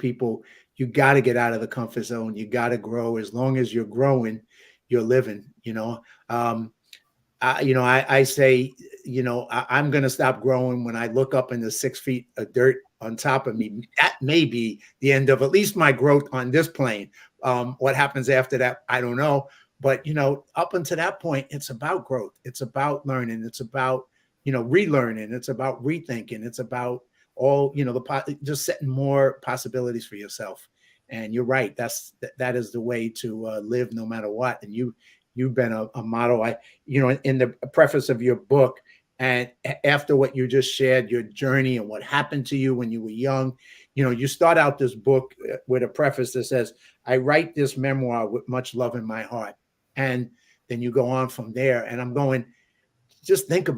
you got to get out of the comfort zone. You got to grow. As long as you're growing, you're living. I say, I'm going to stop growing when I look up in the 6 feet of dirt on top of me. That may be the end of at least my growth on this plane. What happens after that, I don't know. But, up until that point, it's about growth. It's about learning. It's about, relearning. It's about rethinking. It's about all, just setting more possibilities for yourself. And you're right. That is the way to live no matter what. And you've been a model. In the preface of your book, and after what you just shared, your journey and what happened to you when you were young, you start out this book with a preface that says, I write this memoir with much love in my heart. And then you go on from there. And I'm going, just thinking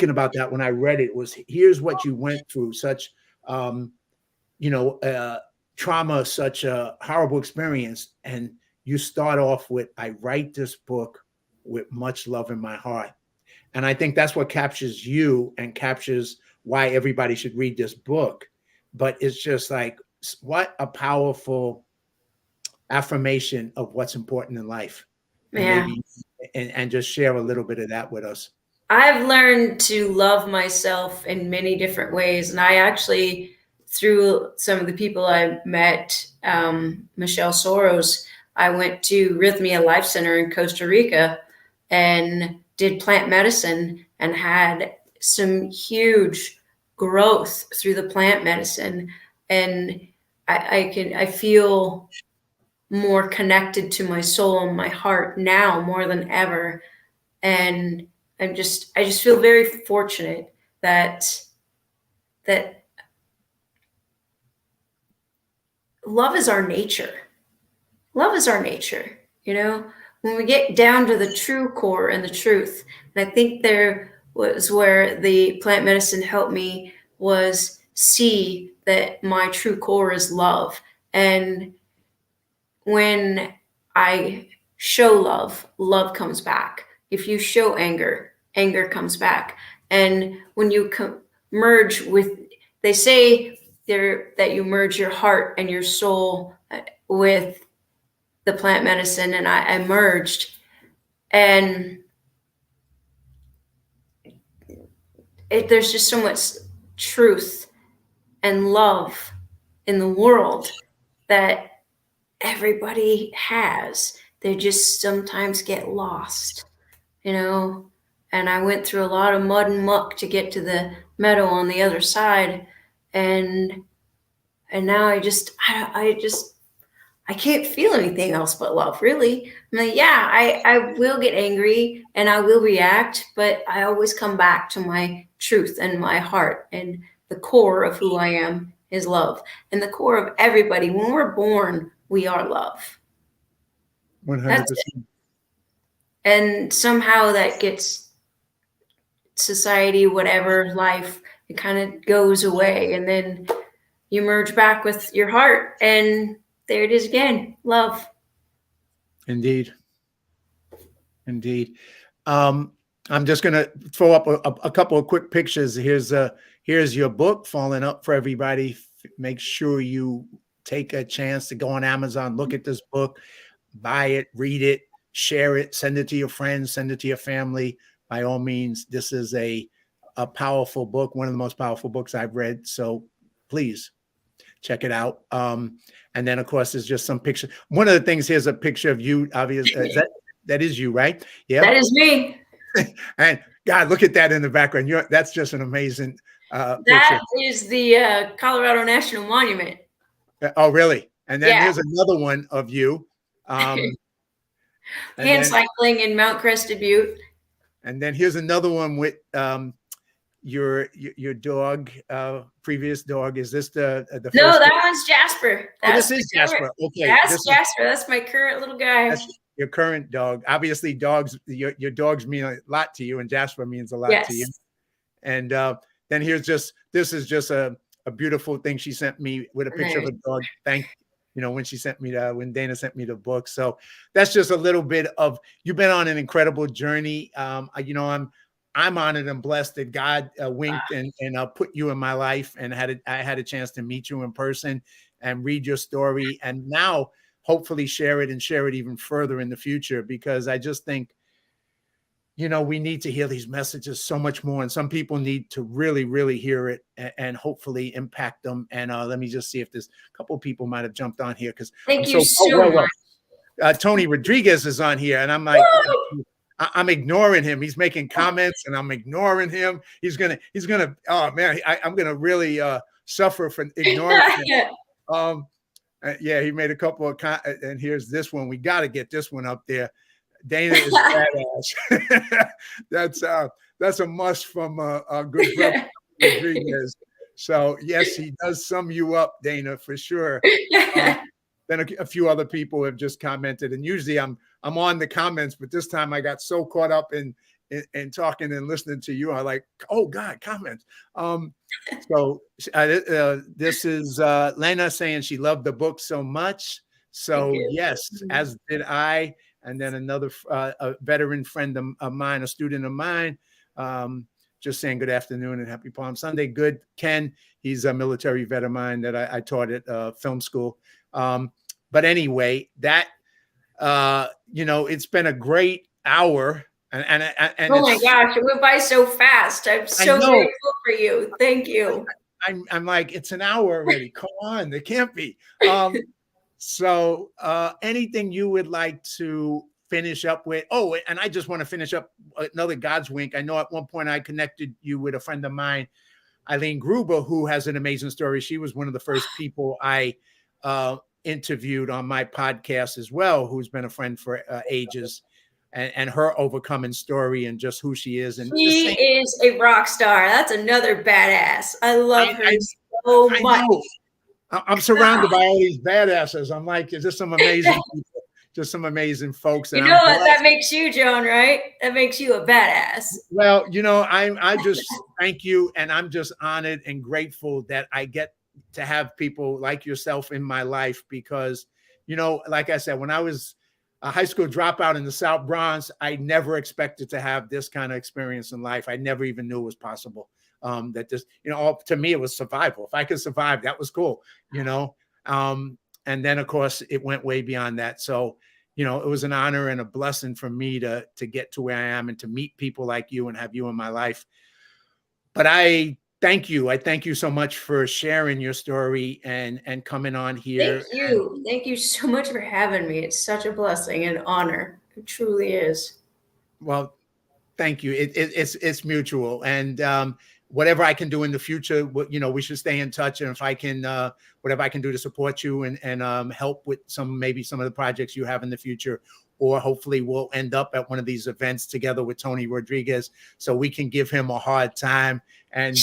about that when I read it, was here's what you went through, such, trauma, such a horrible experience. And you start off with, I write this book with much love in my heart. And I think that's what captures you and captures why everybody should read this book. But it's just like, what a powerful affirmation of what's important in life. And Yeah. maybe, and just share a little bit of that with us. I've learned to love myself in many different ways. And I actually, through some of the people I met, Michelle Soros, I went to Rhythmia Life Center in Costa Rica and did plant medicine and had some huge growth through the plant medicine. And I feel more connected to my soul and my heart now more than ever. And I just feel very fortunate that love is our nature. Love is our nature, you know, when we get down to the true core and the truth. And I think there was where the plant medicine helped me, was see that my true core is love. And when I show love, love comes back. If you show anger, anger comes back. And when you merge with, they say there that you merge your heart and your soul with the plant medicine, and I merged, and there's just so much truth and love in the world that everybody has. They just sometimes get lost, you know. And I went through a lot of mud and muck to get to the meadow on the other side, and now I can't feel anything else but love, really. I'm like, yeah, I will get angry and I will react, but I always come back to my truth and my heart, and the core of who I am is love. And the core of everybody, when we're born, we are love. 100%. And somehow that gets society, whatever, life, it kind of goes away. And then you merge back with your heart, and there it is again, love. Indeed. Indeed. I'm just going to throw up a couple of quick pictures. Here's your book, Falling Up, for everybody. Make sure you take a chance to go on Amazon, look at this book, buy it, read it, share it, send it to your friends, send it to your family. By all means, this is a powerful book, one of the most powerful books I've read. So please check it out. And then, of course, there's just some picture. One of the things, here's a picture of you. Obviously, that is you, right? Yeah, that is me. And God, look at that in the background. That's just an amazing picture. That is the Colorado National Monument. Oh, really? And then there's another one of you. Hand cycling in Mount Crested Butte. And then here's another one with your dog, previous dog. Is this the first? No, that one's Jasper. This is Jasper. Okay, that's Jasper. That's my current little guy. That's your current dog. Obviously, your dogs mean a lot to you, and Jasper means a lot to you. And then this is just a beautiful thing she sent me with a picture of a dog. When Dana sent me the book. So that's just a little bit of, you've been on an incredible journey. I'm honored and blessed that God winked and put you in my life, and I had a chance to meet you in person and read your story, and now hopefully share it even further in the future, because I just think, we need to hear these messages so much more, and some people need to really, really hear it and hopefully impact them. And let me just see if there's a couple of people might have jumped on here, because thank you so much. Tony Rodriguez is on here, and I'm like, I'm ignoring him. He's making comments, and I'm ignoring him. He's gonna. Oh man, I'm gonna really suffer for ignoring him. He made a couple of and here's this one. We got to get this one up there. Dana is badass. That's a must from our good brother Rodriguez. So yes, he does sum you up, Dana, for sure. Then a few other people have just commented, and usually I'm on the comments, but this time I got so caught up in talking and listening to you. I like, oh God, comments. So this is Lena saying she loved the book so much. So yes, as did I. And then another a veteran friend of mine, a student of mine, just saying good afternoon and happy Palm Sunday. Good. Ken, he's a military vet of mine that I taught at film school. But anyway, that, it's been a great hour. And oh my gosh, it went by so fast. I'm so grateful for you. Thank you. I'm like, it's an hour already. Come on, there can't be. So anything you would like to finish up with? Oh, and I just want to finish up another God's wink. I know at one point I connected you with a friend of mine, Eileen Gruber, who has an amazing story. She was one of the first people I interviewed on my podcast as well, who's been a friend for ages. And her overcoming story and just who she is. And she is a rock star. That's another badass. I love her so much. I'm surrounded by all these badasses. I'm like, is this some amazing people? Just some amazing folks. You know what that makes you, John, right? That makes you a badass. Well, I just thank you. And I'm just honored and grateful that I get to have people like yourself in my life because, like I said, when I was a high school dropout in the South Bronx, I never expected to have this kind of experience in life. I never even knew it was possible. That this, to me, it was survival. If I could survive, that was cool, and then of course it went way beyond that. So, it was an honor and a blessing for me to get to where I am and to meet people like you and have you in my life. But I thank you. I thank you so much for sharing your story and coming on here. Thank you. Thank you so much for having me. It's such a blessing and honor. It truly is. Well, thank you. It's mutual. And whatever I can do in the future, we should stay in touch. And if I can, whatever I can do to support you and help with maybe some of the projects you have in the future, or hopefully we'll end up at one of these events together with Tony Rodriguez so we can give him a hard time and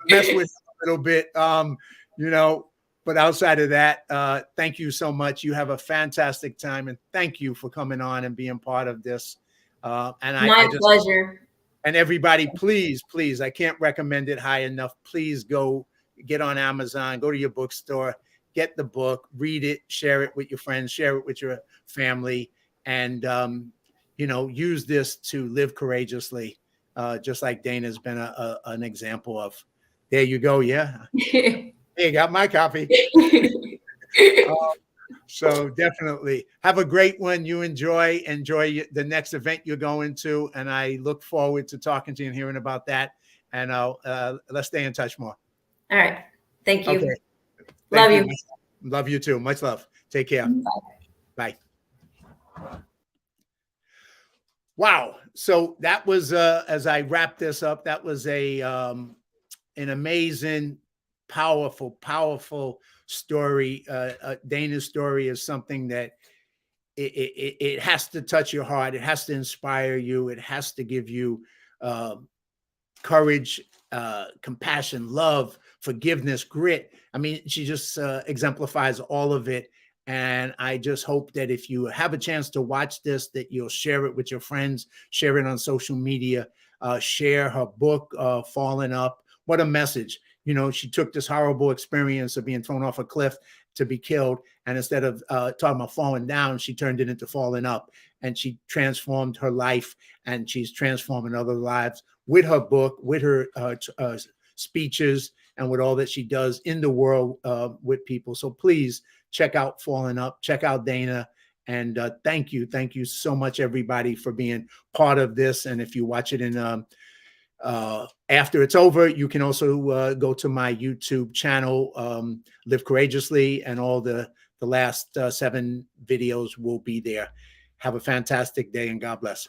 mess with him a little bit, but outside of that, thank you so much. You have a fantastic time and thank you for coming on and being part of this. My pleasure. And everybody, please, I can't recommend it high enough. Please go get on Amazon, go to your bookstore, get the book, read it, share it with your friends, share it with your family, and, use this to live courageously, just like Dana's been an example of. There you go. Yeah. Hey, you got my copy. So definitely have a great one. You enjoy the next event you're going to. And I look forward to talking to you and hearing about that. And let's stay in touch more. All right. Thank you. Okay. Love you. Love you too. Much love. Take care. Bye. Wow. So that was, as I wrap this up, that was an amazing, powerful story. Dana's story is something that it has to touch your heart. It has to inspire you. It has to give you courage, compassion, love, forgiveness, grit. I mean, she just exemplifies all of it. And I just hope that if you have a chance to watch this, that you'll share it with your friends, share it on social media, share her book, Falling Up. What a message. She took this horrible experience of being thrown off a cliff to be killed. And instead of talking about falling down, she turned it into falling up. And she transformed her life, and she's transforming other lives with her book, with her speeches, and with all that she does in the world with people. So please check out Falling Up, check out Dana. And thank you so much, everybody, for being part of this. And if you watch it in after it's over, you can also go to my YouTube channel, Live Courageously, and all the last 7 videos will be there. Have a fantastic day and God bless.